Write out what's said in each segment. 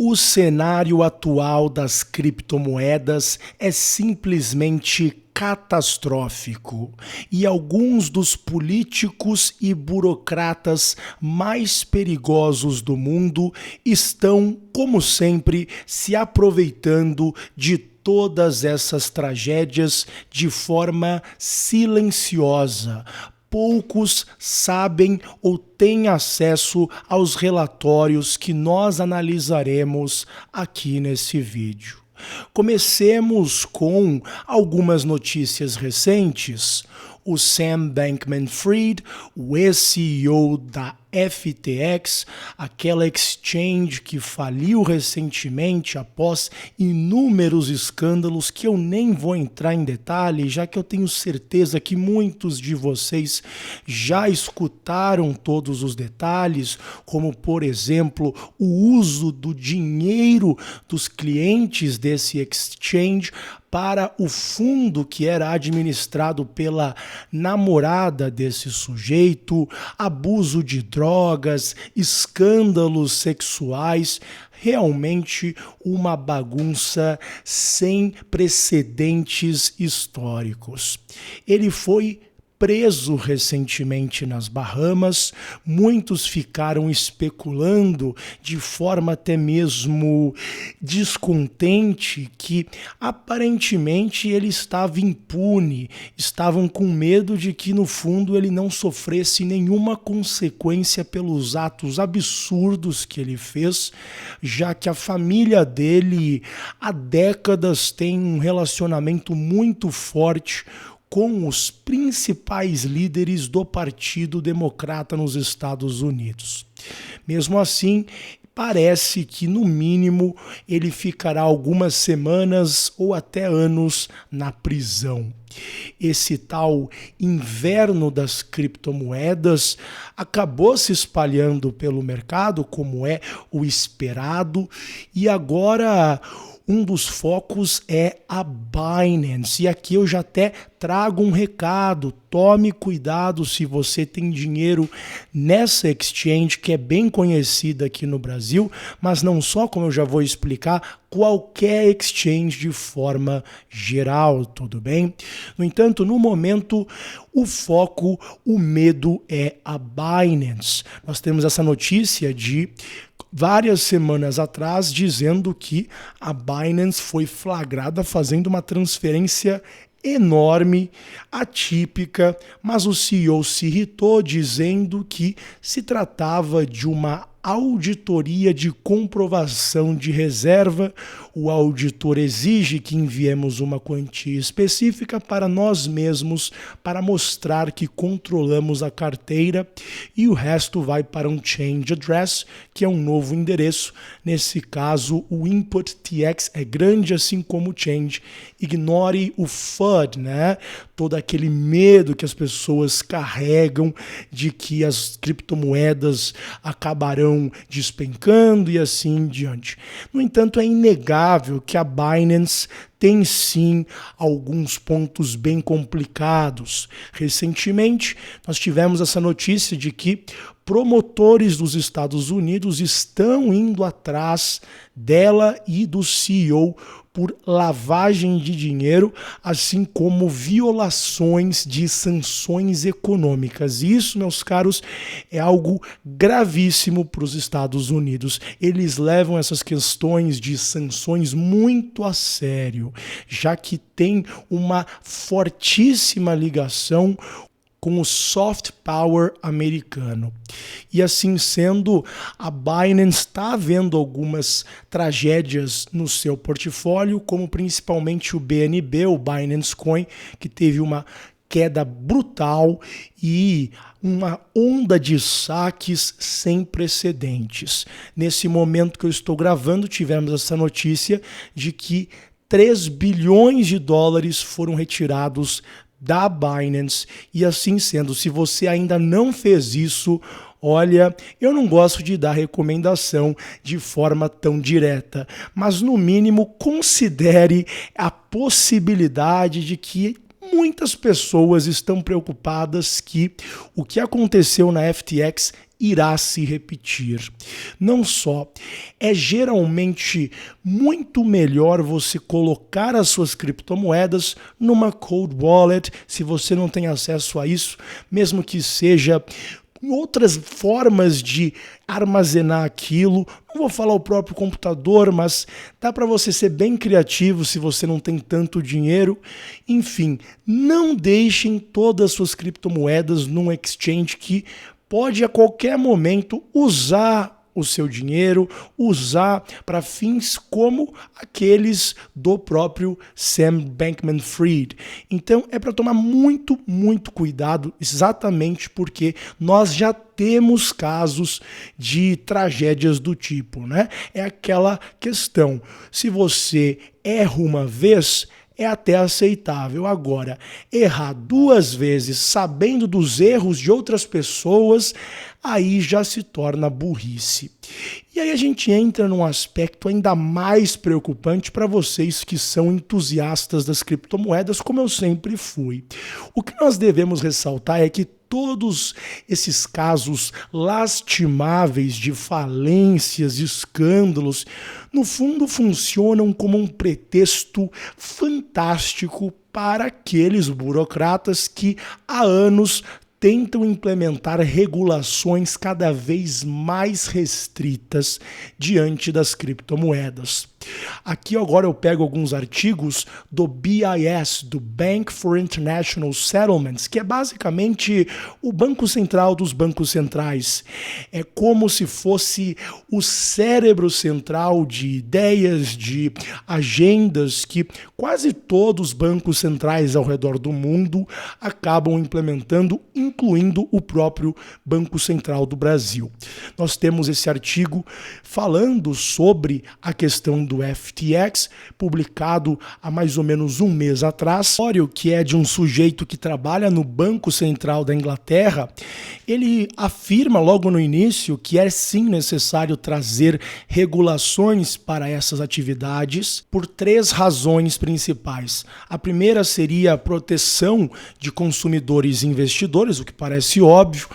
O cenário atual das criptomoedas é simplesmente catastrófico e alguns dos políticos e burocratas mais perigosos do mundo estão, como sempre, se aproveitando de todas essas tragédias de forma silenciosa. Poucos sabem ou têm acesso aos relatórios que nós analisaremos aqui nesse vídeo. Comecemos com algumas notícias recentes. O Sam Bankman-Fried, o ex-CEO da FTX, aquela exchange que faliu recentemente após inúmeros escândalos que eu nem vou entrar em detalhe, já que eu tenho certeza que muitos de vocês já escutaram todos os detalhes, como por exemplo o uso do dinheiro dos clientes desse exchange para o fundo que era administrado pela namorada desse sujeito, abuso de drogas, escândalos sexuais, realmente uma bagunça sem precedentes históricos. Ele foi preso recentemente nas Bahamas, muitos ficaram especulando de forma até mesmo descontente que aparentemente ele estava impune, estavam com medo de que no fundo ele não sofresse nenhuma consequência pelos atos absurdos que ele fez, já que a família dele há décadas tem um relacionamento muito forte com os principais líderes do Partido Democrata nos Estados Unidos. Mesmo assim, parece que, no mínimo, ele ficará algumas semanas ou até anos na prisão. Esse tal inverno das criptomoedas acabou se espalhando pelo mercado, como é o esperado, e agora um dos focos é a Binance. E aqui eu já até trago um recado. Tome cuidado se você tem dinheiro nessa exchange que é bem conhecida aqui no Brasil, mas não só, como eu já vou explicar, qualquer exchange de forma geral, tudo bem? No entanto, no momento, o foco, o medo é a Binance. Nós temos essa notícia de várias semanas atrás dizendo que a Binance foi flagrada fazendo uma transferência enorme, atípica, mas o CEO se irritou dizendo que se tratava de uma auditoria de comprovação de reserva. O auditor exige que enviemos uma quantia específica para nós mesmos, para mostrar que controlamos a carteira, e o resto vai para um change address, que é um novo endereço. Nesse caso, o input TX é grande, assim como o change. Ignore o FUD, né? Todo aquele medo que as pessoas carregam de que as criptomoedas acabarão despencando e assim em diante. No entanto, é inegável que a Binance tem sim alguns pontos bem complicados. Recentemente, nós tivemos essa notícia de que promotores dos Estados Unidos estão indo atrás dela e do CEO por lavagem de dinheiro, assim como violações de sanções econômicas. E isso, meus caros, é algo gravíssimo para os Estados Unidos. Eles levam essas questões de sanções muito a sério, já que tem uma fortíssima ligação com o soft power americano. E assim sendo, a Binance está vendo algumas tragédias no seu portfólio, como principalmente o BNB, o Binance Coin, que teve uma queda brutal e uma onda de saques sem precedentes. Nesse momento que eu estou gravando, tivemos essa notícia de que 3 bilhões de dólares foram retirados da Binance, e assim sendo, se você ainda não fez isso, olha, eu não gosto de dar recomendação de forma tão direta, mas no mínimo considere a possibilidade de que muitas pessoas estão preocupadas que o que aconteceu na FTX irá se repetir. Não só, é geralmente muito melhor você colocar as suas criptomoedas numa cold wallet, se você não tem acesso a isso, mesmo que seja outras formas de armazenar aquilo. Não vou falar o próprio computador, mas dá para você ser bem criativo se você não tem tanto dinheiro. Enfim, não deixem todas as suas criptomoedas num exchange que pode a qualquer momento usar o seu dinheiro, usar para fins como aqueles do próprio Sam Bankman-Fried. Então é para tomar muito, muito cuidado, exatamente porque nós já temos casos de tragédias do tipo, né? É aquela questão, se você erra uma vez, é até aceitável. Agora, errar 2 vezes sabendo dos erros de outras pessoas, aí já se torna burrice. E aí a gente entra num aspecto ainda mais preocupante para vocês que são entusiastas das criptomoedas, como eu sempre fui. O que nós devemos ressaltar é que todos esses casos lastimáveis de falências, escândalos, no fundo funcionam como um pretexto fantástico para aqueles burocratas que há anos tentam implementar regulações cada vez mais restritas diante das criptomoedas. Aqui agora eu pego alguns artigos do BIS, do Bank for International Settlements, que é basicamente o Banco Central dos bancos centrais. É como se fosse o cérebro central de ideias, de agendas que quase todos os bancos centrais ao redor do mundo acabam implementando, incluindo o próprio Banco Central do Brasil. Nós temos esse artigo falando sobre a questão do FTX, publicado há mais ou menos 1 mês atrás, que é de um sujeito que trabalha no Banco Central da Inglaterra. Ele afirma logo no início que é sim necessário trazer regulações para essas atividades por 3 razões principais. A primeira seria a proteção de consumidores e investidores, o que parece óbvio.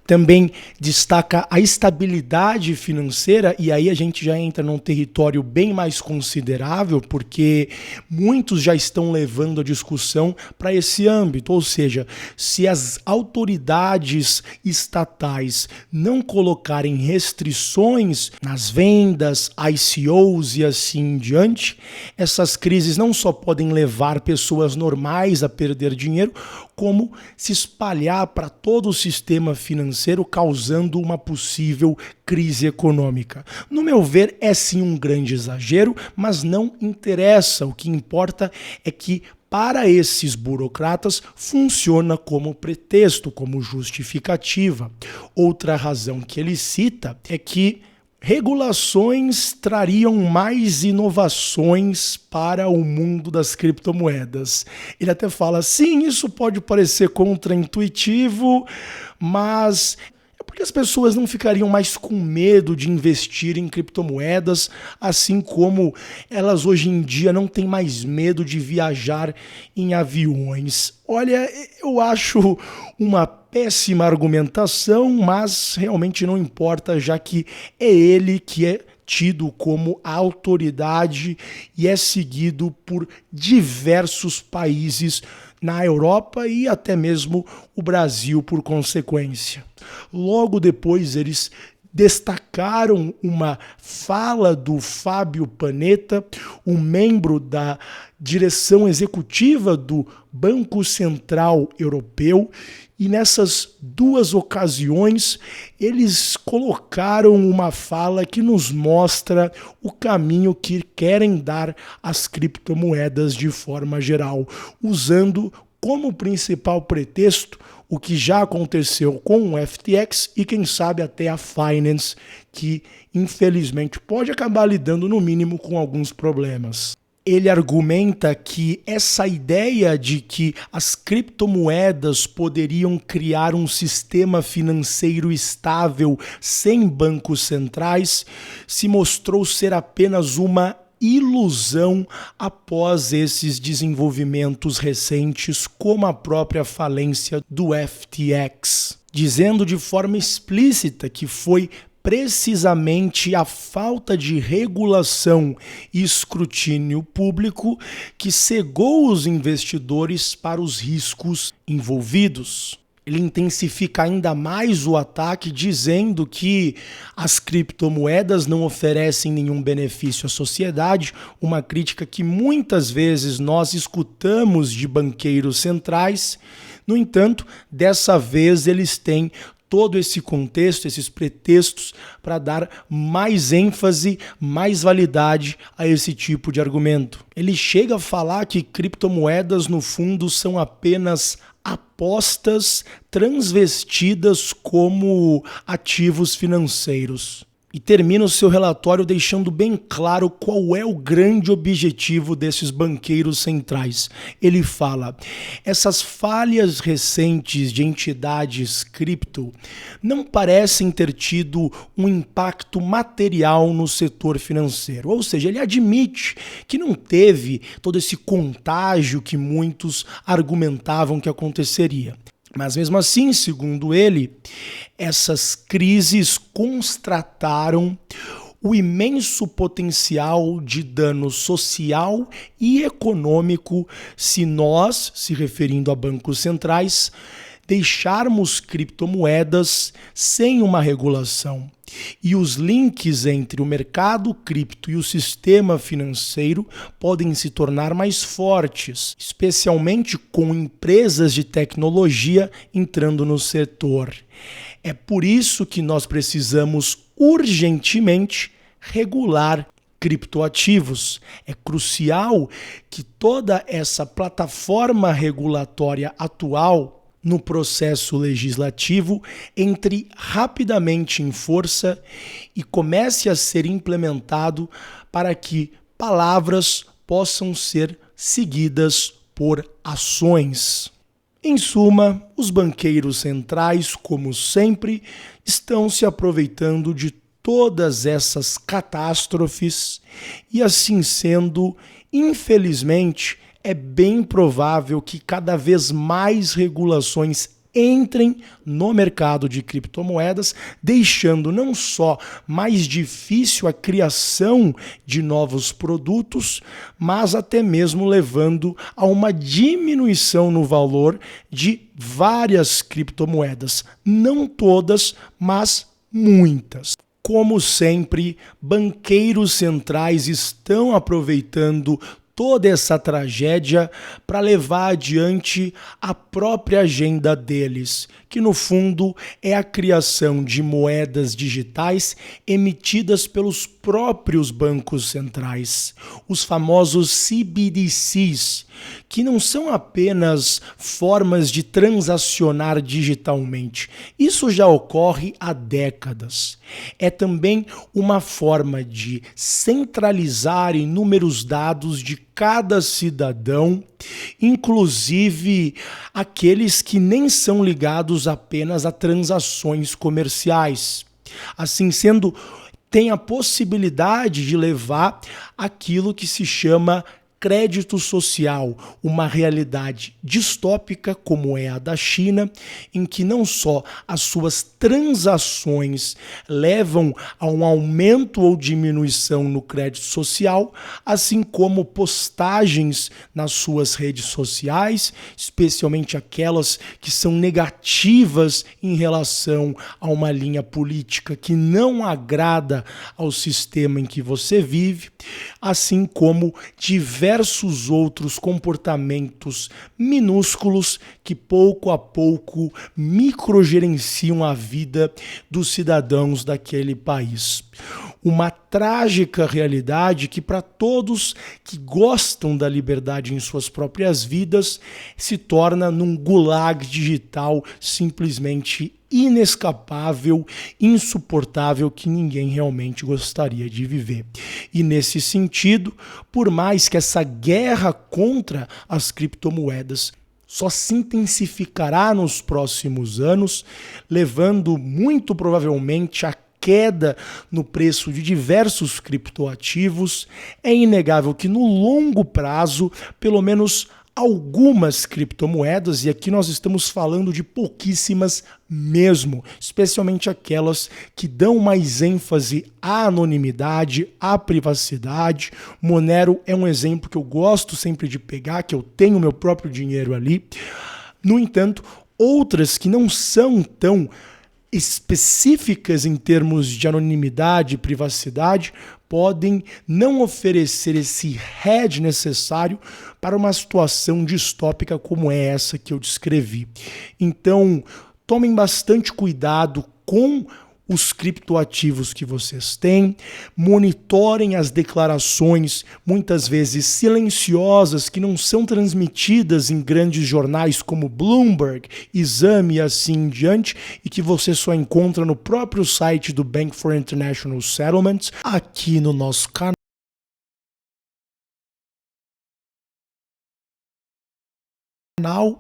Também destaca a estabilidade financeira, e aí a gente já entra num território bem mais considerável, porque muitos já estão levando a discussão para esse âmbito, ou seja, se as autoridades estatais não colocarem restrições nas vendas, ICOs e assim em diante, essas crises não só podem levar pessoas normais a perder dinheiro, como se espalhar para todo o sistema financeiro, causando uma possível crise econômica. No meu ver, é sim um grande exagero, mas não interessa. O que importa é que para esses burocratas funciona como pretexto, como justificativa. Outra razão que ele cita é que regulações trariam mais inovações para o mundo das criptomoedas. Ele até fala, sim, isso pode parecer contraintuitivo, mas é porque as pessoas não ficariam mais com medo de investir em criptomoedas, assim como elas hoje em dia não têm mais medo de viajar em aviões. Olha, eu acho uma péssima argumentação, mas realmente não importa, já que é ele que é tido como a autoridade e é seguido por diversos países na Europa e até mesmo o Brasil por consequência. Logo depois eles destacaram uma fala do Fábio Panetta, um membro da direção executiva do Banco Central Europeu, e nessas 2 ocasiões eles colocaram uma fala que nos mostra o caminho que querem dar às criptomoedas de forma geral, usando como principal pretexto o que já aconteceu com o FTX e quem sabe até a Binance, que infelizmente pode acabar lidando no mínimo com alguns problemas. Ele argumenta que essa ideia de que as criptomoedas poderiam criar um sistema financeiro estável sem bancos centrais se mostrou ser apenas uma ilusão após esses desenvolvimentos recentes, como a própria falência do FTX. dizendo de forma explícita que foi precisamente a falta de regulação e escrutínio público que cegou os investidores para os riscos envolvidos. Ele intensifica ainda mais o ataque, dizendo que as criptomoedas não oferecem nenhum benefício à sociedade, uma crítica que muitas vezes nós escutamos de banqueiros centrais. No entanto, dessa vez eles têm todo esse contexto, esses pretextos para dar mais ênfase, mais validade a esse tipo de argumento. Ele chega a falar que criptomoedas, no fundo, são apenas apostas transvestidas como ativos financeiros. E termina o seu relatório deixando bem claro qual é o grande objetivo desses banqueiros centrais. Ele fala: essas falhas recentes de entidades cripto não parecem ter tido um impacto material no setor financeiro. Ou seja, ele admite que não teve todo esse contágio que muitos argumentavam que aconteceria. Mas mesmo assim, segundo ele, essas crises constataram o imenso potencial de dano social e econômico se nós, se referindo a bancos centrais, deixarmos criptomoedas sem uma regulação. E os links entre o mercado cripto e o sistema financeiro podem se tornar mais fortes, especialmente com empresas de tecnologia entrando no setor. É por isso que nós precisamos urgentemente regular criptoativos. É crucial que toda essa plataforma regulatória atual no processo legislativo entre rapidamente em força e comece a ser implementado para que palavras possam ser seguidas por ações. Em suma, os banqueiros centrais, como sempre, estão se aproveitando de todas essas catástrofes e, assim sendo, infelizmente, é bem provável que cada vez mais regulações entrem no mercado de criptomoedas, deixando não só mais difícil a criação de novos produtos, mas até mesmo levando a uma diminuição no valor de várias criptomoedas. Não todas, mas muitas. Como sempre, banqueiros centrais estão aproveitando toda essa tragédia para levar adiante a própria agenda deles, que no fundo é a criação de moedas digitais emitidas pelos próprios bancos centrais, os famosos CBDCs, que não são apenas formas de transacionar digitalmente. Isso já ocorre há décadas. É também uma forma de centralizar inúmeros dados de cada cidadão, inclusive aqueles que nem são ligados apenas a transações comerciais. Assim sendo, tem a possibilidade de levar aquilo que se chama crédito social, uma realidade distópica como é a da China, em que não só as suas transações levam a um aumento ou diminuição no crédito social, assim como postagens nas suas redes sociais, especialmente aquelas que são negativas em relação a uma linha política que não agrada ao sistema em que você vive, assim como diversos outros comportamentos minúsculos que pouco a pouco microgerenciam a vida dos cidadãos daquele país. Uma trágica realidade que, para todos que gostam da liberdade em suas próprias vidas, se torna num gulag digital simplesmente inescapável, insuportável, que ninguém realmente gostaria de viver. E nesse sentido, por mais que essa guerra contra as criptomoedas só se intensificará nos próximos anos, levando muito provavelmente a queda no preço de diversos criptoativos, é inegável que no longo prazo, pelo menos algumas criptomoedas, e aqui nós estamos falando de pouquíssimas mesmo, especialmente aquelas que dão mais ênfase à anonimidade, à privacidade. Monero é um exemplo que eu gosto sempre de pegar, que eu tenho meu próprio dinheiro ali. No entanto, outras que não são tão específicas em termos de anonimidade e privacidade podem não oferecer esse hedge necessário para uma situação distópica como é essa que eu descrevi. Então, tomem bastante cuidado com os criptoativos que vocês têm, monitorem as declarações, muitas vezes silenciosas, que não são transmitidas em grandes jornais como Bloomberg, Exame e assim em diante, e que você só encontra no próprio site do Bank for International Settlements, aqui no nosso canal.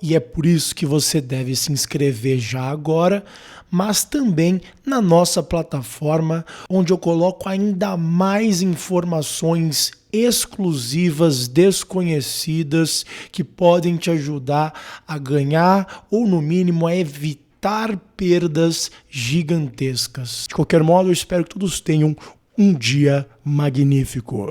E é por isso que você deve se inscrever já agora, mas também na nossa plataforma, onde eu coloco ainda mais informações exclusivas, desconhecidas, que podem te ajudar a ganhar ou, no mínimo, a evitar perdas gigantescas. De qualquer modo, eu espero que todos tenham um dia magnífico.